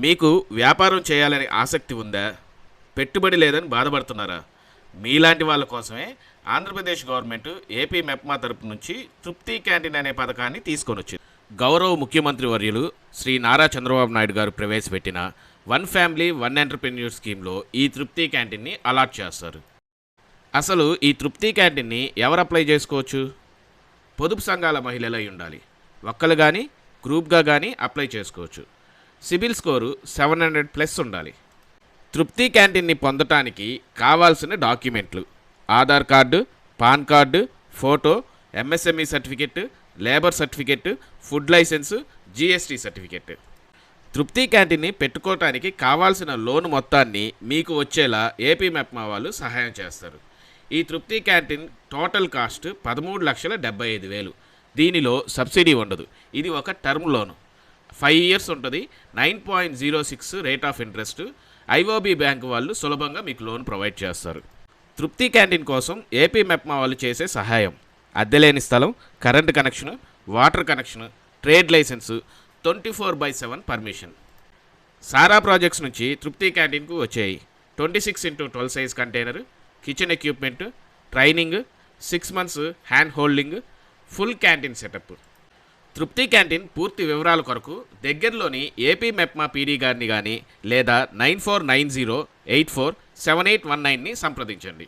మీకు వ్యాపారం చేయాలని ఆసక్తి ఉందా? పెట్టుబడి లేదని బాధపడుతున్నారా? మీలాంటి వాళ్ళ కోసమే ఆంధ్రప్రదేశ్ గవర్నమెంట్ ఏపీ మెప్మా తరపు నుంచి తృప్తి క్యాంటీన్ అనే పథకాన్ని తీసుకొనొచ్చింది. గౌరవ ముఖ్యమంత్రి వర్యులు శ్రీ నారా చంద్రబాబు నాయుడు గారు ప్రవేశపెట్టిన వన్ ఫ్యామిలీ వన్ ఎంటర్‌ప్రెన్యూర్ స్కీమ్‌లో ఈ తృప్తి క్యాంటీన్ని అలాట్ చేస్తారు. అసలు ఈ తృప్తి క్యాంటీన్ని ఎవరు అప్లై చేసుకోవచ్చు? పొదుపు సంఘాల మహిళలై ఉండాలి. ఒక్కరు కానీ గ్రూప్గా కానీ అప్లై చేసుకోవచ్చు. సిబిల్ స్కోరు 700+ ఉండాలి. తృప్తి క్యాంటీన్ని పొందటానికి కావాల్సిన డాక్యుమెంట్లు: Aadhaar card, pan card, photo, MSME certificate, labour certificate, food licence, GST certificate. తృప్తి క్యాంటీన్ని పెట్టుకోవటానికి కావాల్సిన లోను మొత్తాన్ని మీకు వచ్చేలా ఏపీ మెప్మా వాళ్ళు సహాయం చేస్తారు. ఈ తృప్తి క్యాంటీన్ టోటల్ కాస్ట్ 13,75,000. దీనిలో సబ్సిడీ ఉండదు. ఇది ఒక టర్మ్ లోను. 5 years ఉంటుంది. 9.06 rate of interest. IOB bank వాళ్ళు సులభంగా మీకు లోన్ ప్రొవైడ్ చేస్తారు. తృప్తి క్యాంటీన్ కోసం ఏపీ మెప్మా వాళ్ళు చేసే సహాయం: అద్దెలేని స్థలం, current connection, water connection, trade licence, 24/7 permission. Sara projects నుంచి తృప్తి క్యాంటీన్కు వచ్చాయి 26x12 size container, kitchen equipment, training, 6 months hand holding, full canteen setup. Trupti canteen పూర్తి వివరాల కొరకు దగ్గరలోని ఏపీ మెప్మా పీడీ గారిని కానీ లేదా 9490847819ని సంప్రదించండి.